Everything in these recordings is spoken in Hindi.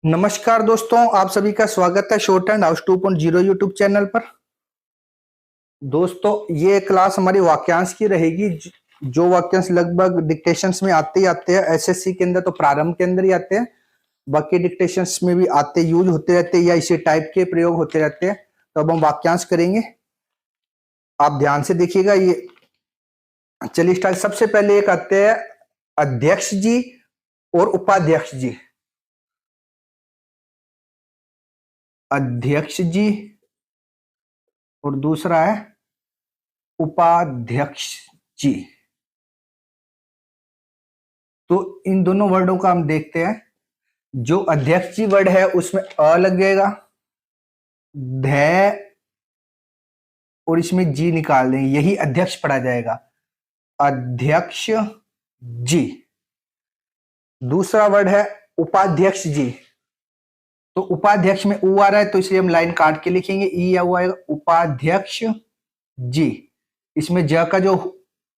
नमस्कार दोस्तों, आप सभी का स्वागत है short and house 2.0 YouTube channel पर। दोस्तों, ये क्लास हमारी वाक्यांश की रहेगी। जो वाक्यांश लगभग डिक्टेशंस में आते ही आते हैं, एसएससी के अंदर तो प्रारंभ के अंदर ही आते हैं, बाकी डिक्टेशंस में भी आते यूज होते रहते हैं या इसी टाइप के प्रयोग होते रहते हैं। तो अब हम वाक्यांश करेंगे, आप ध्यान से देखिएगा। ये चलिए स्टार्ट। सबसे पहले एक आते हैं अध्यक्ष जी और उपाध्यक्ष जी। अध्यक्ष जी और दूसरा है उपाध्यक्ष जी। तो इन दोनों वर्डों का हम देखते हैं। जो अध्यक्ष जी वर्ड है उसमें अ लग जाएगा, ध और इसमें जी निकाल देंगे, यही अध्यक्ष पढ़ा जाएगा, अध्यक्ष जी। दूसरा वर्ड है उपाध्यक्ष जी। तो उपाध्यक्ष में उ आ रहा है तो इसलिए हम लाइन काट के लिखेंगे, ई या उ आएगा, उपाध्यक्ष जी। इसमें ज का जो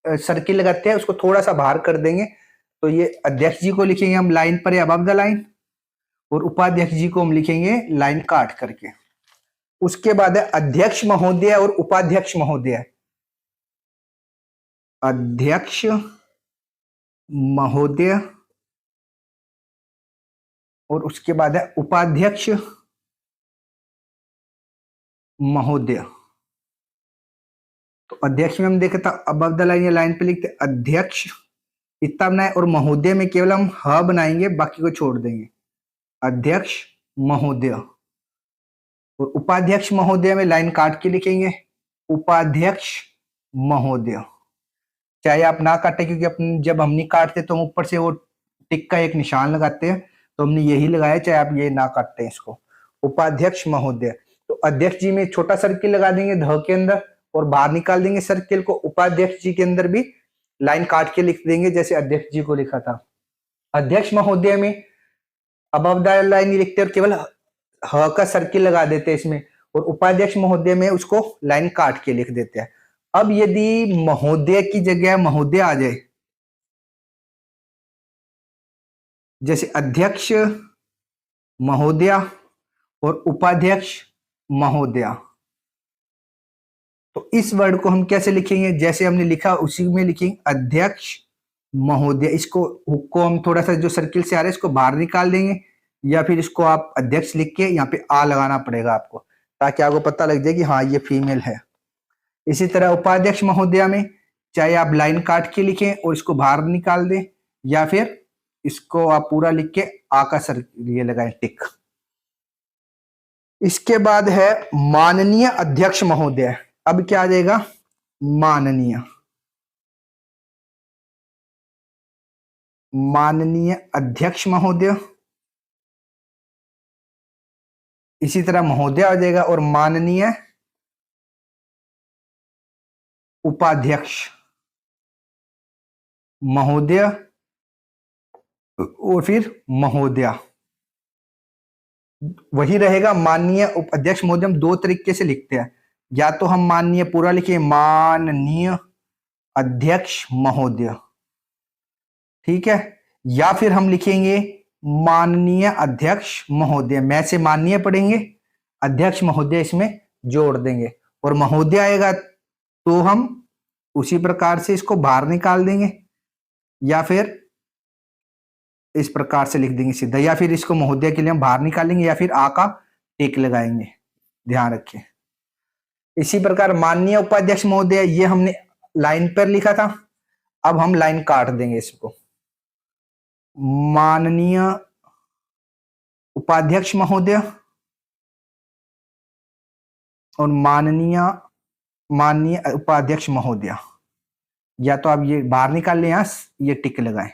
सर्किल लगाते हैं उसको थोड़ा सा बाहर कर देंगे, तो ये अध्यक्ष जी को लिखेंगे हम लाइन पर अबव द लाइन, और उपाध्यक्ष जी को हम लिखेंगे लाइन काट करके। उसके बाद है अध्यक्ष महोदय और उपाध्यक्ष महोदय। अध्यक्ष महोदय और उसके बाद है उपाध्यक्ष महोदय। तो अध्यक्ष में हम देखे था अबव द लाइन या लाइन पे लिखते अध्यक्ष इतना बनाए, और महोदय में केवल हम ह बनाएंगे, बाकी को छोड़ देंगे, अध्यक्ष महोदय। और उपाध्यक्ष महोदय में लाइन काट के लिखेंगे, उपाध्यक्ष महोदय। चाहे आप ना काटे, क्योंकि अपन जब हम नहीं काटते तो हम ऊपर से वो टिक का एक निशान लगाते हैं, तो हमने यही लगाया, चाहे आप ये ना काटते हैं इसको, उपाध्यक्ष महोदय। तो अध्यक्ष जी में छोटा सर्किल लगा देंगे ध के अंदर और बाहर निकाल देंगे सर्किल को। उपाध्यक्ष जी के अंदर भी लाइन काट के लिख देंगे जैसे अध्यक्ष जी को लिखा था। अध्यक्ष महोदय में अबव द लाइन लिखते हैं और केवल ह का सर्किल लगा देते हैं इसमें, और उपाध्यक्ष महोदय में उसको लाइन काट के लिख देते हैं। अब यदि महोदय की जगह महोदय आ जाए, जैसे अध्यक्ष महोदय और उपाध्यक्ष महोदय, तो इस वर्ड को हम कैसे लिखेंगे? जैसे हमने लिखा उसी में लिखेंगे, अध्यक्ष महोदय। इसको हुक को हम थोड़ा सा जो सर्किल से आ रहा है इसको बाहर निकाल देंगे, या फिर इसको आप अध्यक्ष लिख के यहाँ पे आ लगाना पड़ेगा आपको, ताकि आपको पता लग जाए कि हाँ ये फीमेल है। इसी तरह उपाध्यक्ष महोदया में चाहे आप लाइन काट के लिखें और इसको बाहर निकाल दें, या फिर इसको आप पूरा लिख के आ का सर्किल ये लगाएं, टिक। इसके बाद है माननीय अध्यक्ष महोदय। अब क्या आ जाएगा? माननीय। माननीय अध्यक्ष महोदय, इसी तरह महोदय आ जाएगा, और माननीय उपाध्यक्ष महोदय और फिर महोदया वही रहेगा। माननीय उपाध्यक्ष महोदय हम दो तरीके से लिखते हैं, या तो हम माननीय पूरा लिखे माननीय अध्यक्ष महोदय, ठीक है, या फिर हम लिखेंगे माननीय अध्यक्ष महोदय। मैं से माननीय पढ़ेंगे, अध्यक्ष महोदय इसमें जोड़ देंगे, और महोदय आएगा तो हम उसी प्रकार से इसको बाहर निकाल देंगे, या फिर इस प्रकार से लिख देंगे सीधा, या फिर इसको महोदय के लिए हम बाहर निकालेंगे, या फिर आ का टिक लगाएंगे, ध्यान रखें। इसी प्रकार माननीय उपाध्यक्ष महोदय, ये हमने लाइन पर लिखा था, अब हम लाइन काट देंगे इसको। माननीय उपाध्यक्ष महोदय और माननीय उपाध्यक्ष महोदय, या तो आप ये बाहर निकाल लें, यहां ये टिक लगाएं।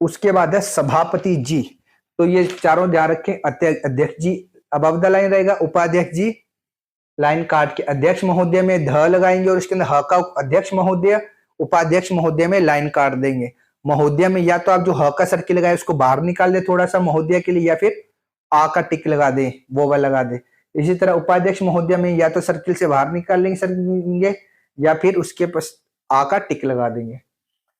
उसके बाद है सभापति जी। तो ये चारों ध्यान रखें, अध्यक्ष जी अबव द लाइन रहेगा, उपाध्यक्ष जी लाइन काट के अध्यक्ष महोदय में ध लगाएंगे और इसके अंदर ह का अध्यक्ष महोदय, उपाध्यक्ष महोदय में लाइन काट देंगे। महोदय में या तो आप जो ह का सर्किल लगाए उसको बाहर निकाल दे थोड़ा सा महोदय के लिए, या फिर आ का टिक लगा दे, वो लगा दे। इसी तरह उपाध्यक्ष महोदय में या तो सर्किल से बाहर निकाल लेंगे, या फिर उसके पास आ का टिक लगा देंगे।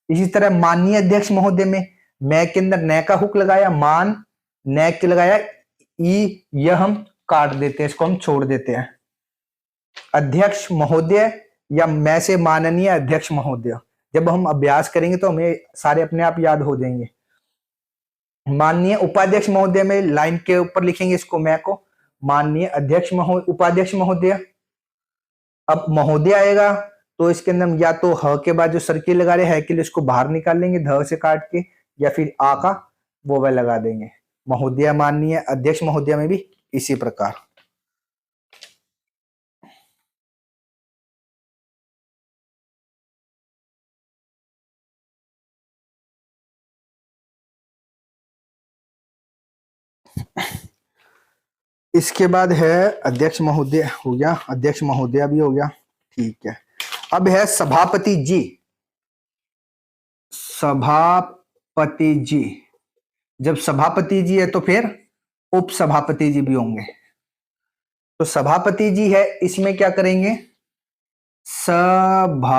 इसी तरह माननीय अध्यक्ष महोदय में मैं के अंदर न का हुक लगाया, मान, न के लगाया ई, यह हम काट देते हैं, इसको हम छोड़ देते हैं। अध्यक्ष महोदय या मैं से माननीय अध्यक्ष महोदय, जब हम अभ्यास करेंगे तो हमें सारे अपने आप याद हो जाएंगे। माननीय उपाध्यक्ष महोदय में लाइन के ऊपर लिखेंगे इसको मैं को, माननीय अध्यक्ष उपाध्यक्ष महोदय। अब महोदय आएगा तो इसके अंदर या तो ह के बाद जो सर्किल लगा रहे है के लिए इसको बाहर निकाल लेंगे ध से काट के, या फिर आ का वो वह लगा देंगे। महोदय माननीय अध्यक्ष महोदय में भी इसी प्रकार। इसके बाद है अध्यक्ष महोदय हो गया, अध्यक्ष महोदय भी हो गया, ठीक है। अब है सभापति जी। सभापति जी, जब सभापति जी है तो फिर उप सभापति जी भी होंगे। तो सभापति जी है, इसमें क्या करेंगे, सभापति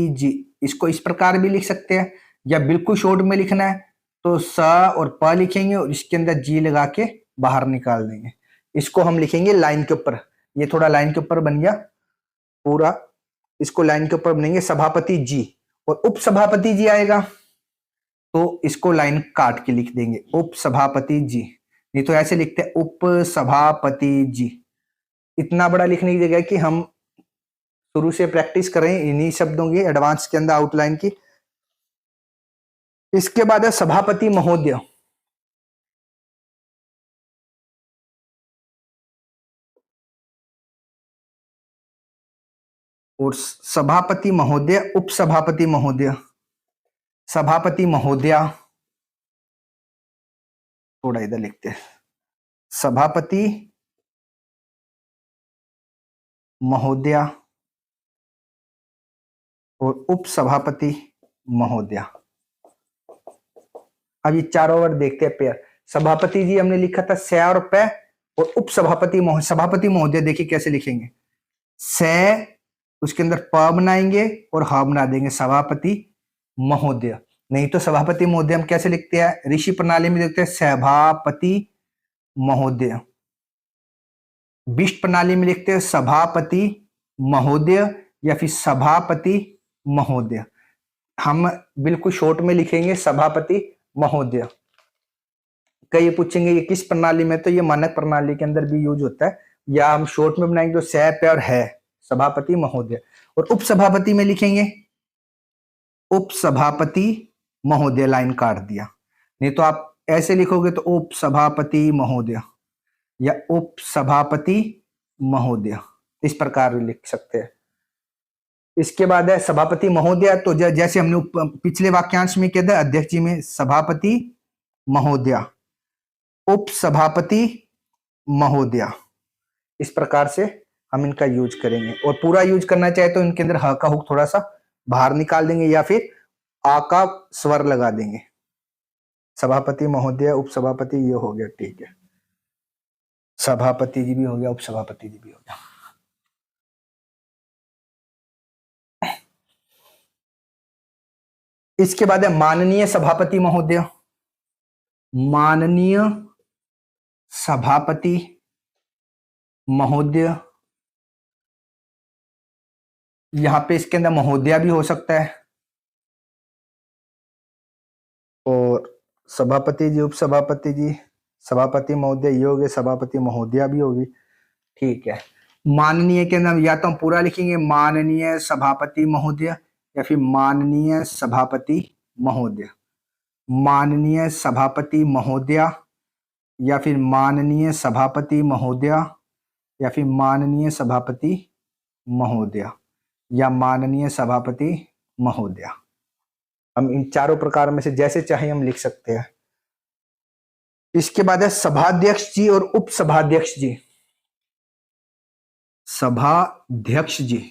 जी, इसको इस प्रकार भी लिख सकते हैं, या बिल्कुल शॉर्ट में लिखना है तो स और प लिखेंगे और इसके अंदर जी लगा के बाहर निकाल देंगे। इसको हम लिखेंगे लाइन के ऊपर, ये थोड़ा लाइन के ऊपर बन गया पूरा, इसको लाइन के ऊपर बनेंगे सभापति जी। और उप सभापति जी आएगा तो इसको लाइन काट के लिख देंगे उप सभापति जी, नहीं तो ऐसे लिखते हैं उप सभापति जी। इतना बड़ा लिखने की जगह कि हम शुरू से प्रैक्टिस करें इन्हीं शब्दों की, एडवांस के अंदर आउटलाइन की। इसके बाद है सभापति महोदय। और सभापति महोदय, उप सभापति महोदय, सभापति महोदया, थोड़ा इधर लिखते हैं, सभापति महोदया और उप सभापति महोदया। अब ये चारों वर्ड देखते हैं पेयर। सभापति जी हमने लिखा था स और प, और उप सभापति सभापति महोदय देखिए कैसे लिखेंगे, स उसके अंदर प बनाएंगे और ह बना देंगे सभापति महोदय। नहीं तो सभापति महोदय हम कैसे लिखते हैं, ऋषि प्रणाली में लिखते हैं सभापति महोदय, विष्ट प्रणाली में लिखते हैं सभापति महोदय या फिर सभापति महोदय। हम बिल्कुल शॉर्ट में लिखेंगे सभापति महोदय। कई पूछेंगे ये किस प्रणाली में, तो ये मानक प्रणाली के अंदर भी यूज होता है, या हम शॉर्ट में बनाएंगे तो स पे और है सभापति महोदय। और उप सभापति में लिखेंगे उप सभापति महोदय, लाइन काट दिया। नहीं तो आप ऐसे लिखोगे तो उप सभापति महोदय या उप सभापति महोदय, इस प्रकार भी लिख सकते हैं। इसके बाद है सभापति महोदय, तो जैसे हमने पिछले वाक्यांश में किया था अध्यक्ष जी में सभापति महोदय, उप सभापति महोदय, इस प्रकार से हम इनका यूज करेंगे। और पूरा यूज करना चाहे तो इनके अंदर ह का हुक थोड़ा सा बाहर निकाल देंगे या फिर आ का स्वर लगा देंगे। सभापति महोदय, उप सभापति, ये हो गया, ठीक है। सभापति जी भी हो गया, उप सभापति जी भी हो गया। इसके बाद है माननीय सभापति महोदय। माननीय सभापति महोदय, यहां पे इसके अंदर महोदया भी हो सकता है, और सभापति जी, उप सभापति जी, सभापति महोदय ये हो गए, सभापति महोदया भी होगी, ठीक है। माननीय के अंदर या तो हम पूरा लिखेंगे माननीय सभापति महोदय या फिर माननीय सभापति महोदय, माननीय सभापति महोदया या फिर माननीय सभापति महोदया या फिर माननीय सभापति महोदया या माननीय सभापति महोदया। हम इन चारों प्रकार में से जैसे चाहे हम लिख सकते हैं। इसके बाद है सभाध्यक्ष जी और उप सभाध्यक्ष जी। सभाध्यक्ष जी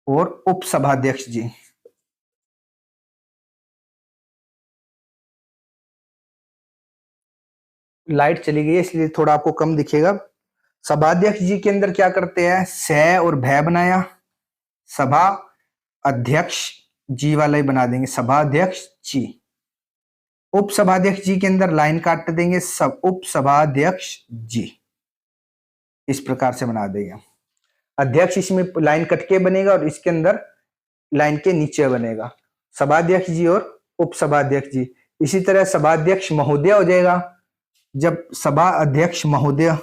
और उप सभाध्यक्ष जी। लाइट चली गई है इसलिए थोड़ा आपको कम दिखेगा। सभाध्यक्ष जी के अंदर क्या करते हैं, स और भय बनाया, सभा अध्यक्ष जी वाला ही बना देंगे, सभाध्यक्ष जी। उप सभाध्यक्ष जी के अंदर लाइन काट देंगे, उप सभाध्यक्ष जी, इस प्रकार से बना देंगे। अध्यक्ष इसमें लाइन कट के बनेगा और इसके अंदर लाइन के नीचे बनेगा, सभाध्यक्ष जी और उप सभाध्यक्ष जी। इसी तरह सभाध्यक्ष महोदय हो जाएगा, जब सभा अध्यक्ष महोदय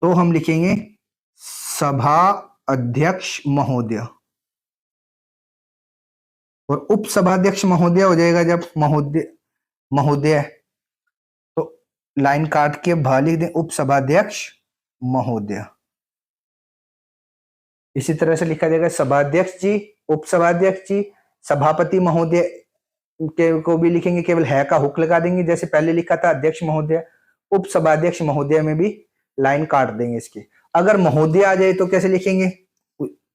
तो हम लिखेंगे सभा अध्यक्ष महोदय, और उप सभाध्यक्ष महोदय हो जाएगा जब महोदय तो लाइन काट के भ लिख दें, उप सभाध्यक्ष महोदय। इसी तरह से लिखा जाएगा सभाध्यक्ष जी, उप सभाध्यक्ष जी, सभापति महोदय के को भी लिखेंगे, केवल है का हुक लगा देंगे जैसे पहले लिखा था अध्यक्ष महोदय। उप सभाध्यक्ष महोदय में भी लाइन काट देंगे इसकी। अगर महोदय आ जाए तो कैसे लिखेंगे,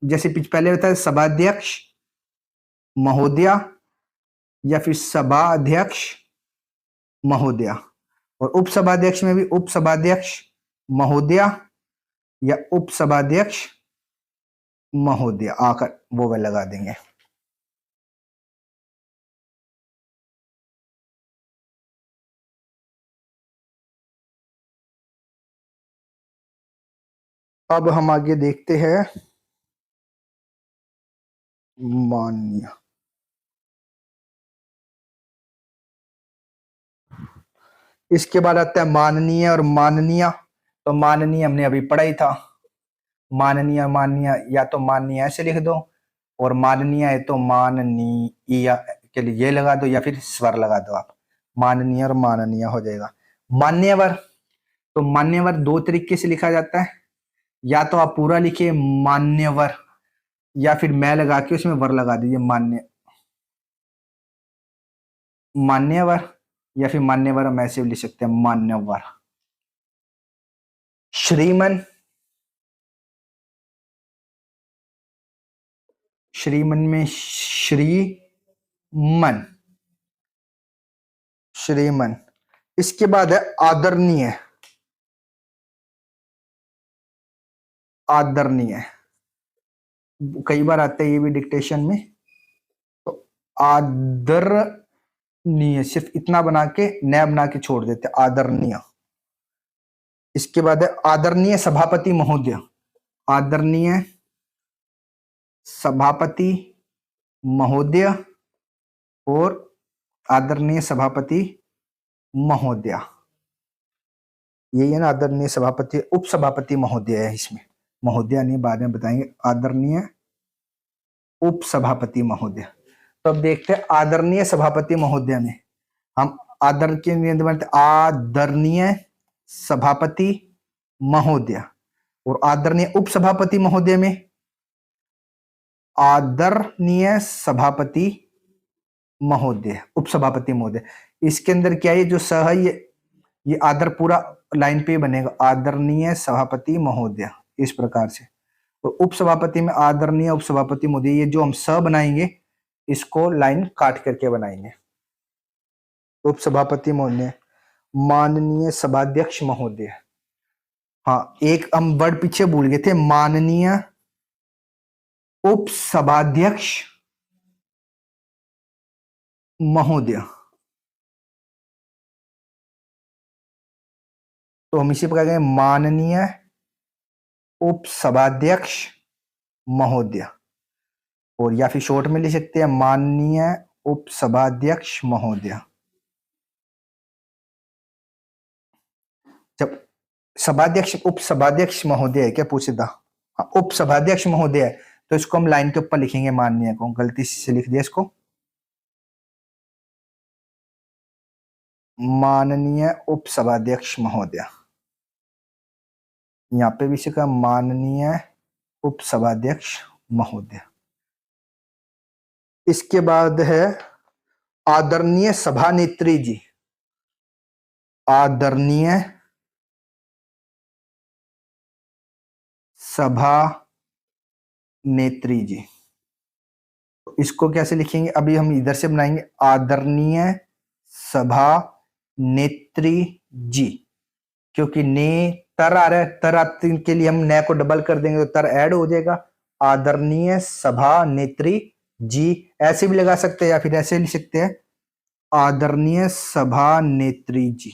जैसे पहले होता है सभाध्यक्ष महोदय या फिर सभा अध्यक्ष महोदय, और उप सभाध्यक्ष में भी उप सभाध्यक्ष महोदय या उप सभाध्यक्ष महोदय आकर वो वे लगा देंगे। अब हम आगे देखते हैं मान्य। इसके बाद आता है माननीय और माननीय। तो माननीय हमने अभी पढ़ा ही था, माननीय मान्य या तो माननीय ऐसे लिख दो, और माननीय है तो माननीय के लिए ये लगा दो या फिर स्वर लगा दो आप, माननीय और माननीय हो जाएगा। मान्यवर, तो मान्यवर दो तरीके से लिखा जाता है, या तो आप पूरा लिखिए मान्यवर या फिर मैं लगा के उसमें वर लगा दीजिए मान्यवर, या फिर मान्यवर हम ऐसे लिख सकते हैं मान्यवर। श्रीमन, श्रीमन में श्रीमन, श्रीमन। इसके बाद है आदरणीय, आदरणीय कई बार आता है ये भी डिक्टेशन में, तो आदरणीय सिर्फ इतना बना के नया बना के छोड़ देते आदरणीय। इसके बाद है आदरणीय सभापति महोदय, आदरणीय सभापति महोदय और आदरणीय सभापति महोदय, यही है ना आदरणीय सभापति। उप सभापति महोदय है इसमें, महोदय नहीं बाद में बताएंगे, आदरणीय उप सभापति महोदय। तो अब देखते हैं आदरणीय सभापति महोदय में हम आदर के नियम बनते आदरणीय सभापति महोदय, और आदरणीय उप सभापति महोदय में आदरणीय सभापति महोदय, उप सभापति महोदय। इसके अंदर क्या है, जो सह ये आदर पूरा लाइन पे बनेगा, आदरणीय सभापति महोदय इस प्रकार से। तो उप सभापति में आदरणीय उप सभापति महोदय, ये जो हम स बनाएंगे इसको लाइन काट करके बनाएंगे। उप सभापति महोदय, माननीय सभाध्यक्ष महोदय। हाँ, एक हम वर्ड पीछे भूल गए थे, माननीय उप सभाध्यक्ष महोदय। तो हम इसी प्रकार माननीय उप सभाध्यक्ष महोदय, और या फिर शॉर्ट में लिख सकते हैं माननीय उप सभाध्यक्ष महोदय। जब सभाध्यक्ष उप सभाध्यक्ष महोदय है क्या पूछे था, उप सभाध्यक्ष महोदय, तो इसको हम लाइन के ऊपर लिखेंगे माननीय को, गलती से लिख दिया इसको, माननीय उप सभाध्यक्ष महोदय। यहाँ पे भी इसका माननीय उप सभाध्यक्ष महोदय। इसके बाद है आदरणीय सभानेत्री जी, आदरणीय सभा नेत्री जी। तो इसको कैसे लिखेंगे, अभी हम इधर से बनाएंगे, आदरणीय सभा नेत्री जी, क्योंकि ने तर आ रहा है, तर के लिए हम न को डबल कर देंगे तो तर ऐड हो जाएगा, आदरणीय सभा नेत्री जी, ऐसे भी लगा सकते हैं या फिर ऐसे लिख सकते हैं, आदरणीय सभा नेत्री जी।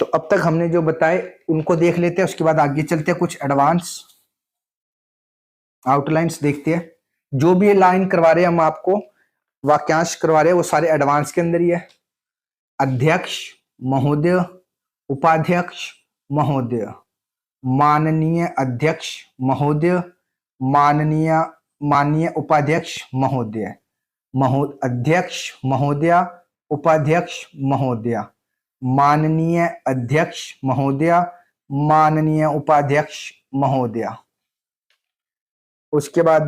तो अब तक हमने जो बताए उनको देख लेते हैं, उसके बाद आगे चलते हैं, कुछ एडवांस आउटलाइंस देखते हैं। जो भी लाइन करवा रहे हैं हम आपको, वाक्यांश करवा रहे हैं, वो सारे एडवांस के अंदर ही है। अध्यक्ष महोदय, उपाध्यक्ष महोदय, माननीय अध्यक्ष महोदय, माननीय उपाध्यक्ष महोदय, अध्यक्ष महोदया, उपाध्यक्ष महोदया, माननीय अध्यक्ष महोदया, माननीय उपाध्यक्ष महोदया। उसके बाद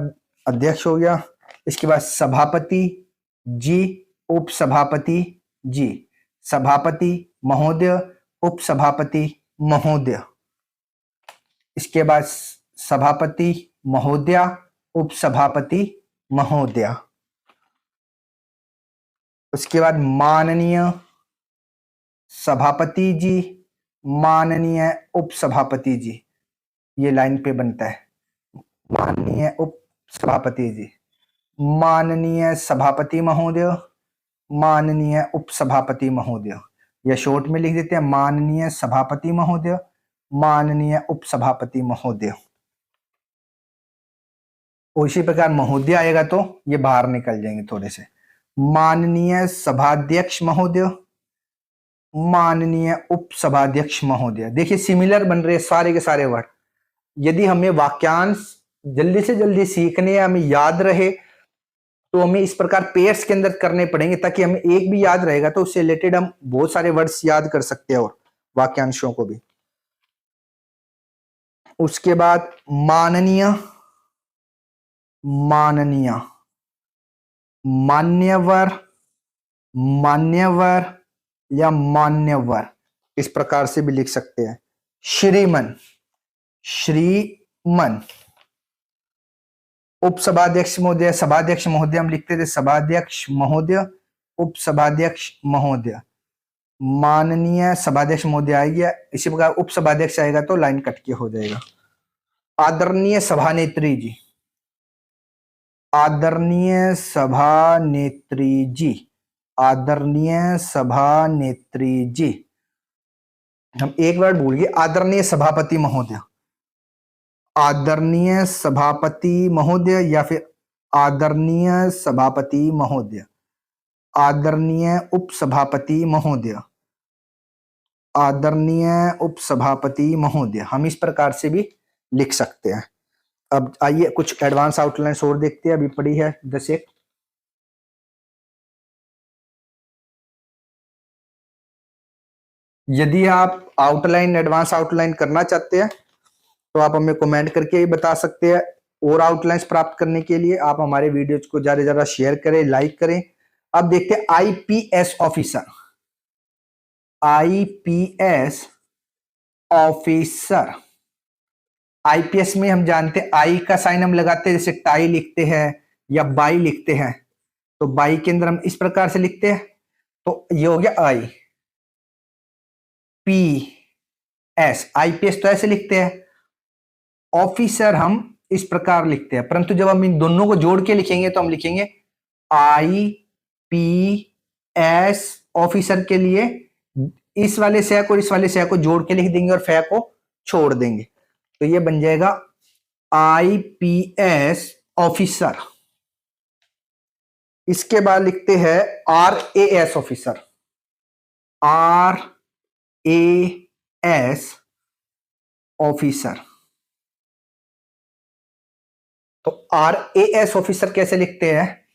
अध्यक्ष हो गया। इसके बाद सभापति जी, उपसभापति जी, सभापति महोदय, उपसभापति महोदय। इसके बाद सभापति महोदया, उपसभापति महोदया। उसके बाद माननीय सभापति जी, माननीय उपसभापति जी, ये लाइन पे बनता है। माननीय उपसभापति जी, माननीय सभापति महोदय, माननीय उपसभापति महोदय, या शॉर्ट में लिख देते हैं माननीय सभापति महोदय, माननीय उपसभापति महोदय। उसी प्रकार महोदय आएगा तो ये बाहर निकल जाएंगे थोड़े से। माननीय सभाध्यक्ष महोदय, माननीय उपसभाध्यक्ष महोदय। देखिए सिमिलर बन रहे सारे के सारे वर्ड। यदि हमें वाक्यांश जल्दी से जल्दी सीखने या हमें याद रहे तो हमें इस प्रकार पेयर्स के अंदर करने पड़ेंगे, ताकि हमें एक भी याद रहेगा तो उससे रिलेटेड हम बहुत सारे वर्ड्स याद कर सकते हैं और वाक्यांशों को भी। उसके बाद माननीय, माननीय, मान्यवर, मान्यवर या मान्यवर, इस प्रकार से भी लिख सकते हैं। श्रीमन, श्रीमन। उपसभाध्यक्ष महोदय, सभाध्यक्ष महोदय हम लिखते थे, सभाध्यक्ष महोदय, उपसभाध्यक्ष महोदय। माननीय सभाध्यक्ष महोदय आएगा, इसी प्रकार उपसभाध्यक्ष आएगा तो लाइन कट के हो जाएगा। आदरणीय सभानेत्री जी, आदरणीय सभानेत्री जी, आदरणीय सभानेत्री जी। हम एक वर्ड भूल गए, आदरणीय सभापति महोदय, आदरणीय सभापति महोदय या फिर आदरणीय सभापति महोदय, आदरणीय उपसभापति महोदय, आदरणीय उपसभापति महोदय। हम इस प्रकार से भी लिख सकते हैं। अब आइए कुछ एडवांस आउटलाइंस और देखते हैं, अभी पड़ी है 10 एक। यदि आप आउटलाइन, एडवांस आउटलाइन करना चाहते हैं तो आप हमें कमेंट करके ही बता सकते हैं। और आउटलाइंस प्राप्त करने के लिए आप हमारे वीडियोज को ज्यादा से ज्यादा शेयर करें, लाइक करें। अब देखते हैं IPS officer, IPS officer. IPS में हम जानते हैं आई का साइन हम लगाते हैं, जैसे टाई लिखते हैं या बाई लिखते हैं, तो बाई के अंदर हम इस प्रकार से लिखते हैं, तो ये हो गया आई पी एस। आईपीएस तो ऐसे लिखते हैं, ऑफिसर हम इस प्रकार लिखते हैं, परंतु जब हम इन दोनों को जोड़ के लिखेंगे तो हम लिखेंगे आई पी एस। ऑफिसर के लिए इस वाले से को इस वाले से को जोड़ के लिख देंगे और फै को छोड़ देंगे, तो ये बन जाएगा आईपीएस ऑफिसर। इसके बाद लिखते हैं आरएएस ऑफिसर, आरएएस ऑफिसर। तो आरएएस ऑफिसर कैसे लिखते हैं,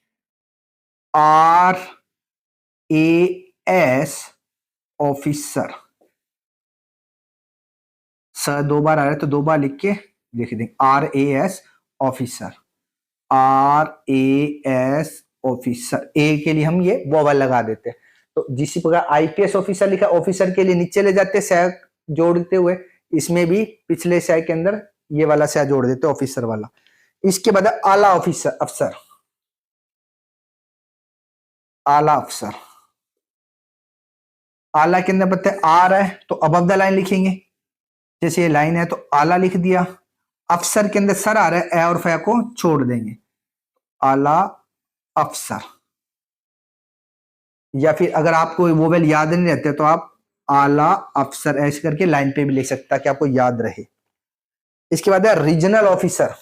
आरएएस ऑफिसर। स 2 बार आ रहा है तो 2 बार लिख के लिख देंगे आरएएस ऑफिसर, आरएएस ऑफिसर। ए के लिए हम ये वोवल लगा देते हैं। तो जिस प्रकार आईपीएस ऑफिसर लिखा, ऑफिसर के लिए नीचे ले जाते सह जोड़ते हुए, इसमें भी पिछले सह के अंदर ये वाला सह जोड़ देते ऑफिसर वाला। इसके बाद आला ऑफिसर, अफसर, आला अफसर। आला के अंदर पता है आर है तो अबव द लाइन लिखेंगे, जैसे ये लाइन है तो आला लिख दिया, अफसर के अंदर सर आ रहा है, ए और फे को छोड़ देंगे, आला अफसर। या फिर अगर आपको वोवेल याद नहीं रहते तो आप आला अफसर ऐसे करके लाइन पे भी लिख सकता है कि आपको याद रहे। इसके बाद है रीजनल ऑफिसर।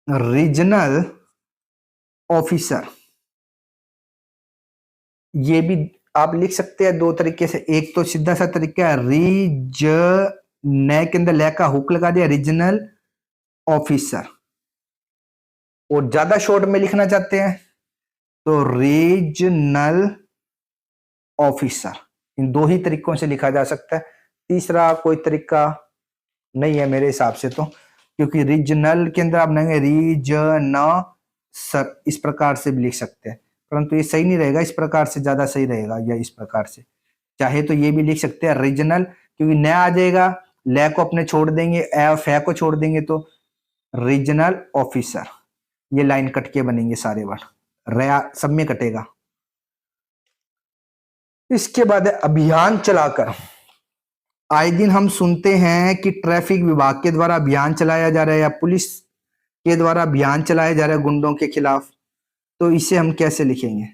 रीजनल ऑफिसर ये भी आप लिख सकते हैं दो तरीके से। एक तो सीधा सा तरीका है रीज न के अंदर ले का हुक लगा दिया, रीजनल ऑफिसर। और ज्यादा शॉर्ट में लिखना चाहते हैं तो रीजनल ऑफिसर। इन दो ही तरीकों से लिखा जा सकता है, तीसरा कोई तरीका नहीं है मेरे हिसाब से तो, क्योंकि रीजनल के अंदर आप नहीं रीजन सर इस प्रकार से भी लिख सकते हैं, परंतु ये सही नहीं रहेगा, इस प्रकार से ज्यादा सही रहेगा, या इस प्रकार से चाहे तो ये भी लिख सकते हैं रीजनल, क्योंकि न आ जाएगा, ले को अपने छोड़ देंगे, ए और फे को छोड़ देंगे तो रीजनल ऑफिसर। ये लाइन कट के बनेंगे सारे वर्ड, रया सब में कटेगा। इसके बाद है अभियान चलाकर। आए दिन हम सुनते हैं कि ट्रैफिक विभाग के द्वारा अभियान चलाया जा रहा है या पुलिस के द्वारा अभियान चलाया जा रहा है गुंडों के खिलाफ, तो इसे हम कैसे लिखेंगे?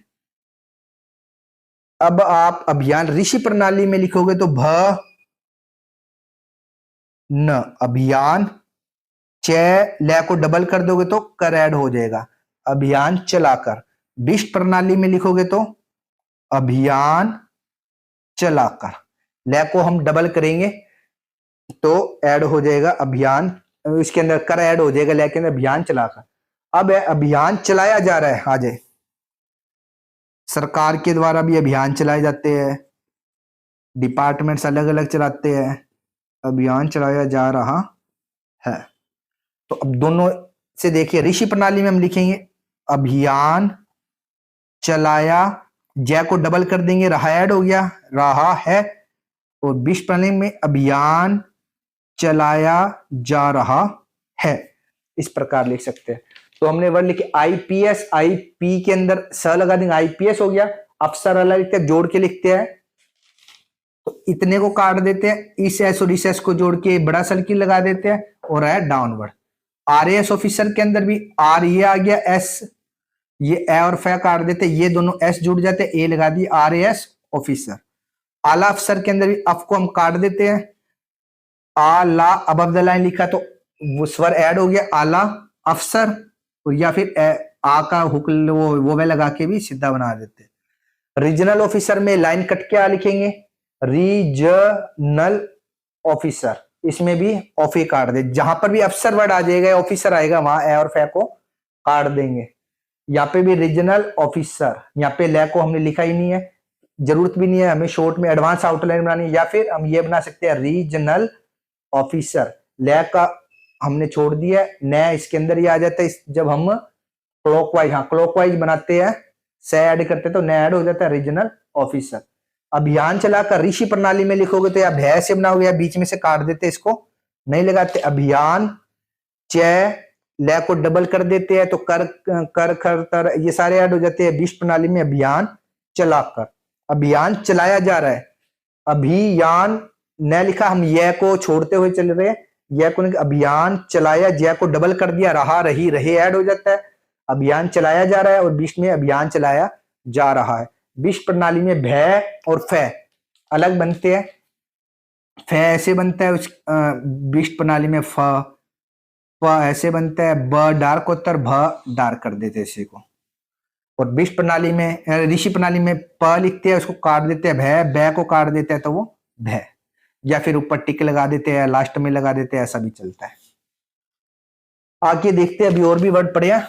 अब आप अभियान ऋषि प्रणाली में लिखोगे तो भ न अभियान, च ले को डबल कर दोगे तो कर ऐड हो जाएगा, अभियान चलाकर। विष्ट प्रणाली में लिखोगे तो अभियान चलाकर, ले को हम डबल करेंगे तो ऐड हो जाएगा अभियान, इसके अंदर कर ऐड हो जाएगा, ले के अंदर अभियान चलाकर। अब अभियान चलाया जा रहा है, आ जाए सरकार के द्वारा भी अभियान चलाए जाते हैं, डिपार्टमेंट्स अलग अलग चलाते हैं, अभियान चलाया जा रहा है। तो अब दोनों से देखिए, ऋषि प्रणाली में हम लिखेंगे अभियान चलाया, जय को डबल कर देंगे, रहा ऐड हो गया, रहा है। और विश्व प्रणाली में अभियान चलाया जा रहा है, इस प्रकार लिख सकते हैं। तो हमने वर्ड लिखे आईपीएस, आईपी के अंदर स लगा देंगे, आईपीएस हो गया। अफसर अलग लिखते हैं, जोड़ के लिखते हैं, तो इतने को काट देते हैं, इस एस और इस एस को जोड़ के बड़ा सर्किल लगा देते हैं और है डाउनवर्ड। आरएएस ऑफिसर के अंदर भी आर ये आ गया, एस ये ए और फे काट देते, ये दोनों एस जुड़ जाते, ए लगा दी आरएएस ऑफिसर। आला अफसर के अंदर भी अफ को हम काट देते हैं, आला अबव द लाइन लिखा तो वो स्वर ऐड हो गया, आला अफसर, या फिर आ का हुक वो वे लगा के भी सीधा बना देते। रीजनल ऑफिसर में लाइन कट के आ लिखेंगे, रीजनल ऑफिसर, इसमें भी ऑफी काट दे, जहां पर भी अफसर वर्ड आ जाएगा ऑफिसर आएगा वहां ए और फे को काट देंगे। यहाँ पे भी रीजनल ऑफिसर, यहाँ पे ले को हमने लिखा ही नहीं है, जरूरत भी नहीं है, हमें शॉर्ट में एडवांस आउटलाइन बनानी है, या फिर हम ये बना सकते हैं रीजनल ऑफिसर, ले का हमने छोड़ दिया, न इसके अंदर ही आ जाता है, जब हम क्लॉकवाइज, हाँ क्लॉकवाइज बनाते हैं, से ऐड करते तो न ऐड हो जाता है रीजनल ऑफिसर। अभियान चलाकर ऋषि प्रणाली में लिखोगे तो या भय से बनाओगे या बीच में से काट देते, इसको नहीं लगाते, अभियान च ले को डबल कर देते हैं तो कर कर खर तर ये सारे ऐड हो जाते हैं। विश्व प्रणाली में अभियान चलाकर, अभियान चलाया जा रहा है, अभियान न लिखा, हम यह को छोड़ते हुए चल रहे हैं, यह को अभियान चलाया, जय को डबल कर दिया, रहा रही रहे ऐड हो जाता है, अभियान चलाया जा रहा है, और विश्व में अभियान चलाया जा रहा है। विश्व प्रणाली में भय और फे अलग बनते हैं, फे ऐसे बनता है, उस विश्व प्रणाली में फ ऐसे बनता है, ब डार्क होता है, भ डार्क कर देते हैं इसी को। और विश्व प्रणाली में ऋषि प्रणाली में प लिखते हैं, उसको काट देते हैं, भय, बै को काट देते हैं तो वो भय, या फिर ऊपर टिक लगा देते हैं, लास्ट में लगा देते हैं, ऐसा भी चलता है। आगे देखते हैं, अभी और भी वर्ड पढ़े हैं।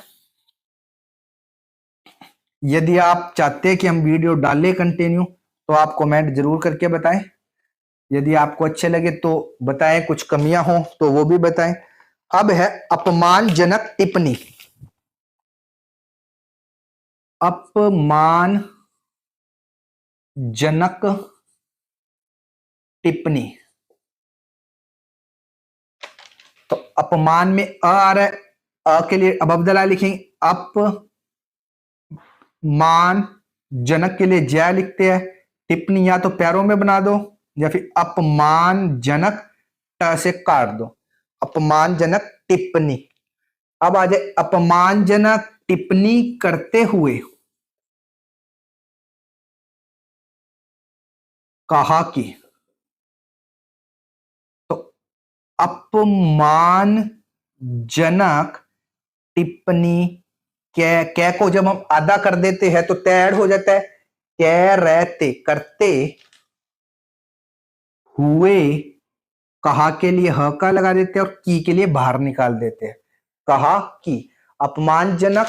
यदि आप चाहते हैं कि हम वीडियो डालें कंटिन्यू तो आप कमेंट जरूर करके बताएं, यदि आपको अच्छे लगे तो बताएं, कुछ कमियां हो तो वो भी बताएं। अब है अपमानजनक टिप्पणी। अपमानजनक टिप्पणी, तो अपमान में अ आ रहा है, अ के लिए अबव द लाइन लिखेंगे, अपमान जनक के लिए जय लिखते हैं, टिप्पणी या तो पैरों में बना दो या फिर अपमानजनक, ट से काट दो, अपमानजनक टिप्पणी। अब आ जाए अपमानजनक टिप्पणी करते हुए कहा कि, तो अपमानजनक टिप्पणी कै को जब हम आधा कर देते हैं तो तय ऐड हो जाता है, कै रहते करते हुए, कहा के लिए ह का लगा देते हैं और की के लिए बाहर निकाल देते हैं। कहा कि अपमानजनक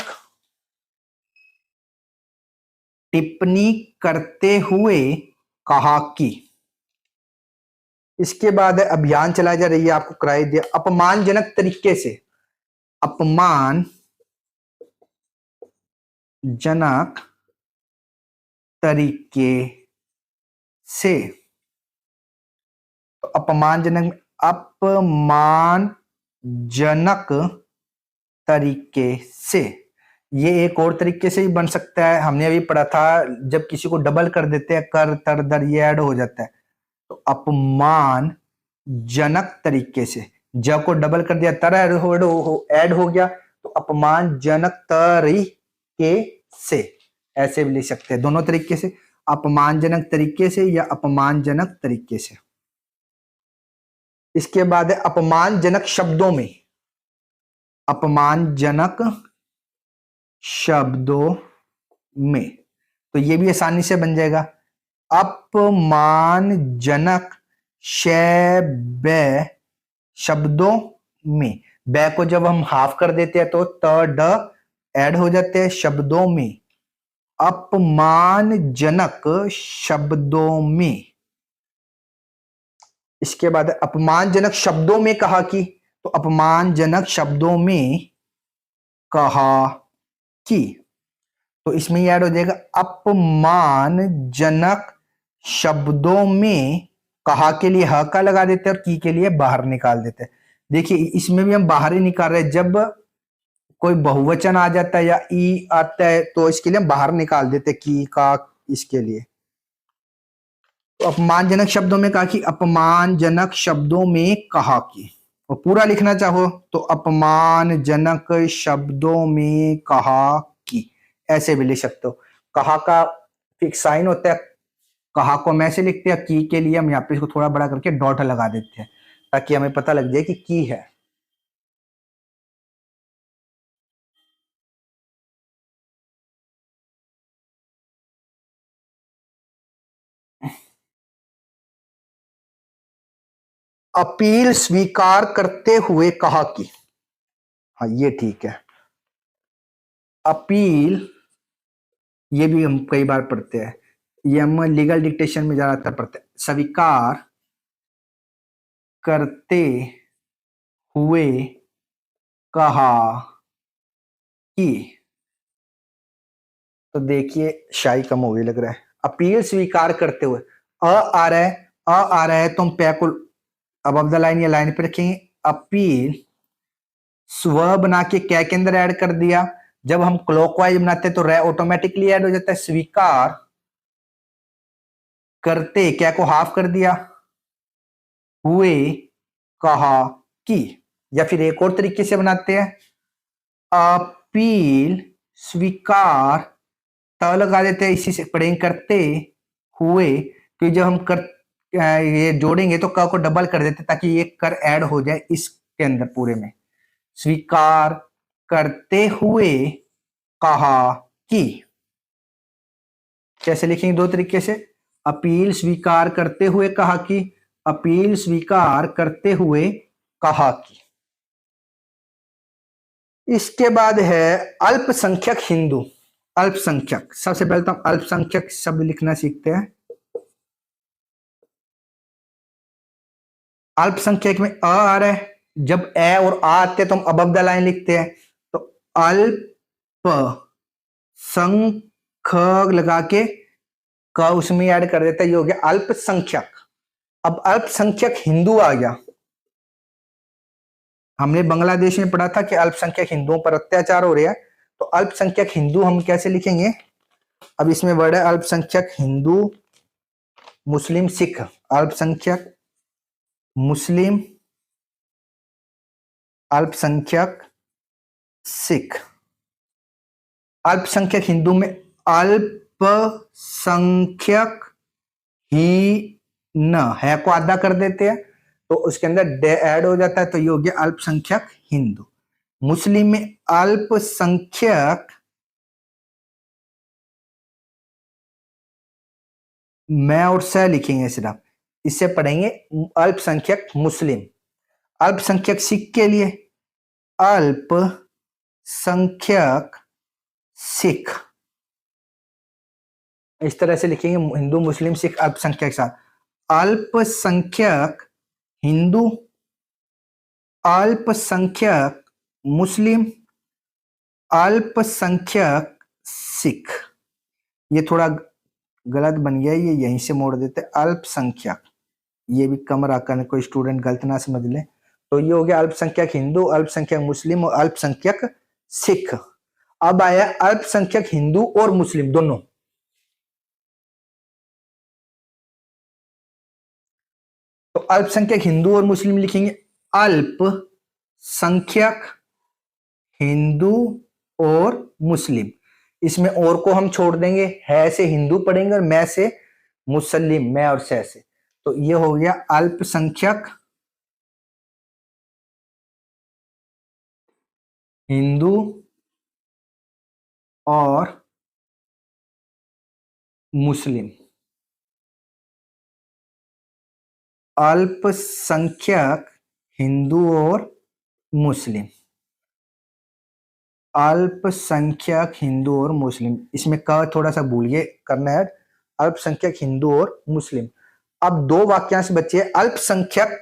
टिप्पणी करते हुए कहा कि। इसके बाद अभियान चलाया जा रही है, आपको कराई दिया अपमानजनक तरीके से, अपमानजनक तरीके से, तो अपमानजनक तरीके से, ये एक और तरीके से ही बन सकता है। हमने अभी पढ़ा था जब किसी को डबल कर देते हैं, कर तर दर, ये ऐड हो जाता है। तो अपमानजनक तरीके से, ज को डबल कर दिया, तर ऐड हो गया, तो अपमानजनक तरीके से, ऐसे भी लिख सकते हैं दोनों तरीके से, अपमानजनक तरीके से या अपमानजनक तरीके से। इसके बाद है अपमानजनक शब्दों में, अपमानजनक शब्दों में, तो ये भी आसानी से बन जाएगा, अपमानजनक शब्दों में। बै को जब हम हाफ कर देते हैं तो त ड ऐड हो जाते हैं, शब्दों में, अपमानजनक शब्दों में। इसके बाद अपमानजनक शब्दों में कहा कि, तो अपमानजनक शब्दों में कहा कि, तो इसमें ही ऐड हो जाएगा अपमानजनक शब्दों में, कहा के लिए ह का लगा देते हैं और की के लिए बाहर निकाल देते हैं। देखिए इसमें भी हम बाहर ही निकाल रहे हैं, जब कोई बहुवचन आ जाता है या ई आता है तो इसके लिए हम बाहर निकाल देते हैं की का, इसके लिए। तो अपमानजनक शब्दों में कहा कि, अपमानजनक शब्दों में कहा कि, और पूरा लिखना चाहो तो अपमानजनक शब्दों में कहा कि, ऐसे भी लिख सकते हो। कहा का फिक्स साइन होता है, कहा को हम ऐसे लिखते हैं, की के लिए हम यहाँ पे इसको थोड़ा बड़ा करके डॉट लगा देते हैं ताकि हमें पता लग जाए कि की है। अपील स्वीकार करते हुए कहा कि, हाँ ये ठीक है। अपील, ये भी हम कई बार पढ़ते हैं, ये हम लीगल डिक्टेशन में ज्यादातर पढ़ते हैं। स्वीकार करते हुए कहा कि, तो देखिए शाही कम हो गई लग रहा है। अपील स्वीकार करते हुए, आ रहा है, आ रहा है तो हम पे को अब द लाइन या लाइन पे रखेंगे। अपील स्व बना के कै के अंदर ऐड कर दिया, जब हम क्लॉकवाइज बनाते हैं तो रे ऑटोमेटिकली ऐड हो जाता है। स्वीकार करते, क्या को हाफ कर दिया, हुए कहा कि, या फिर एक और तरीके से बनाते हैं, अपील स्वीकार, त लगा देते हैं, इसी से पढ़ेंगे करते हुए, क्योंकि जब हम कर ये जोड़ेंगे तो क को डबल कर देते ताकि ये कर ऐड हो जाए इसके अंदर पूरे में। स्वीकार करते हुए कहा कि, कैसे लिखेंगे दो तरीके से, अपील स्वीकार करते हुए कहा कि, अपील स्वीकार करते हुए कहा कि। इसके बाद है अल्पसंख्यक हिंदू। अल्पसंख्यक, सबसे पहले तो हम अल्पसंख्यक शब्द लिखना सीखते हैं। अल्पसंख्यक में आ रहा है, जब ए और आ आते तो हम अबव द लाइन लिखते हैं, तो अल्प संख्यक लगा के क उसमें ऐड कर देता है, ये हो गया अल्पसंख्यक। अब अल्पसंख्यक हिंदू आ गया। हमने बांग्लादेश में पढ़ा था कि अल्पसंख्यक हिंदुओं पर अत्याचार हो रहा है, तो अल्पसंख्यक हिंदू हम कैसे लिखेंगे। अब इसमें वर्ड है अल्पसंख्यक हिंदू, मुस्लिम सिख, अल्पसंख्यक मुस्लिम, अल्पसंख्यक सिख। अल्पसंख्यक हिंदू में अल्पसंख्यक ही न है को आधा कर देते हैं तो उसके अंदर ऐड हो जाता है, तो ये हो गया अल्पसंख्यक हिंदू। मुस्लिम में अल्पसंख्यक मैं और स लिखेंगे सिर्फ, इससे पढ़ेंगे अल्पसंख्यक मुस्लिम। अल्पसंख्यक सिख के लिए अल्पसंख्यक सिख, इस तरह से लिखेंगे हिंदू मुस्लिम सिख अल्पसंख्यक साथ। अल्पसंख्यक हिंदू, अल्पसंख्यक मुस्लिम, अल्पसंख्यक सिख। ये थोड़ा गलत बन गया, ये यहीं से मोड़ देते अल्पसंख्यक, ये भी कम रखा, कोई स्टूडेंट गलत ना समझ ले। तो ये हो गया अल्पसंख्यक हिंदू, अल्पसंख्यक मुस्लिम और अल्पसंख्यक सिख। अब आया अल्पसंख्यक हिंदू और मुस्लिम दोनों। तो अल्पसंख्यक हिंदू और मुस्लिम लिखेंगे अल्पसंख्यक हिंदू और मुस्लिम। इसमें और को हम छोड़ देंगे, है से हिंदू पढ़ेंगे और मैं से मुस्लिम, मैं और से। तो ये हो गया अल्पसंख्यक हिंदू और मुस्लिम। अल्पसंख्यक हिंदू और मुस्लिम, अल्पसंख्यक हिंदू और मुस्लिम। इसमें का थोड़ा सा भूलिए करना है, अल्पसंख्यक हिंदू और मुस्लिम। अब दो वाक्यांश बचे, अल्पसंख्यक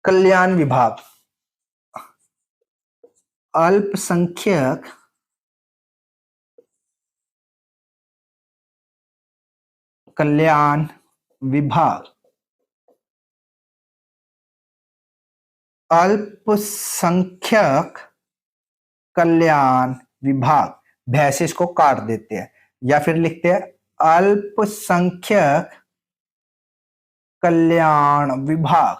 कल्याण विभाग, अल्पसंख्यक कल्याण विभाग, अल्पसंख्यक कल्याण विभाग, भैंसे इसको काट देते हैं या फिर लिखते हैं अल्पसंख्यक कल्याण विभाग।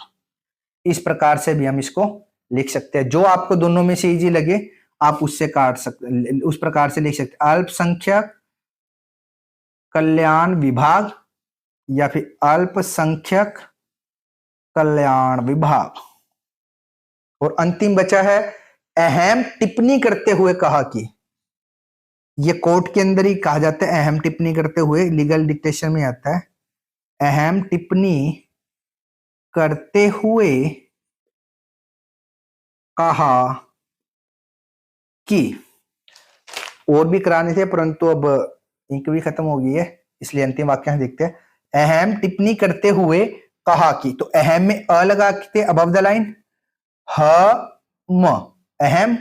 इस प्रकार से भी हम इसको लिख सकते हैं, जो आपको दोनों में से इजी लगे आप उससे काट सकते, उस प्रकार से लिख सकते, अल्पसंख्यक कल्याण विभाग या फिर अल्पसंख्यक कल्याण विभाग। और अंतिम बचा है अहम टिप्पणी करते हुए कहा कि, ये कोर्ट के अंदर ही कहा जाता है अहम टिप्पणी करते हुए, लीगल डिक्टेशन में आता है अहम टिप्पणी करते हुए कहा कि। और भी कराने थे परंतु अब इंक भी खत्म हो गई है, इसलिए अंतिम वाक्य देखते हैं। अहम टिप्पणी करते हुए कहा कि, तो अहम में अ लगा के अबव द लाइन, ह म, अहम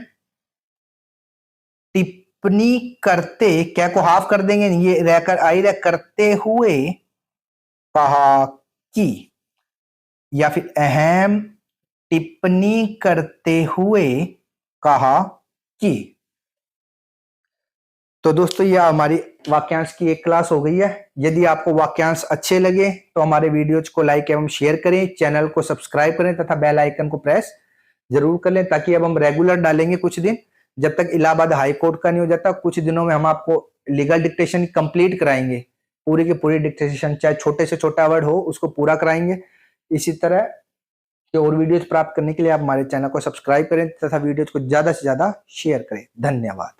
टिप्पणी करते, क्या को हाफ कर देंगे, ये रहकर आई रह, करते हुए कहा कि, या फिर अहम टिप्पणी करते हुए कहा कि। तो दोस्तों ये हमारी वाक्यांश की एक क्लास हो गई है। यदि आपको वाक्यांश अच्छे लगे तो हमारे वीडियोज को लाइक एवं शेयर करें, चैनल को सब्सक्राइब करें तथा बेल आइकन को प्रेस जरूर कर लें, ताकि अब हम रेगुलर डालेंगे कुछ दिन, जब तक इलाहाबाद हाई कोर्ट का नहीं हो जाता। कुछ दिनों में हम आपको लीगल डिक्टेशन कंप्लीट कराएंगे, पूरी की पूरी डिक्टेशन, चाहे छोटे से छोटा वर्ड हो उसको पूरा कराएंगे। इसी तरह के और वीडियोज प्राप्त करने के लिए आप हमारे चैनल को सब्सक्राइब करें तथा वीडियोज को ज्यादा से ज्यादा शेयर करें। धन्यवाद।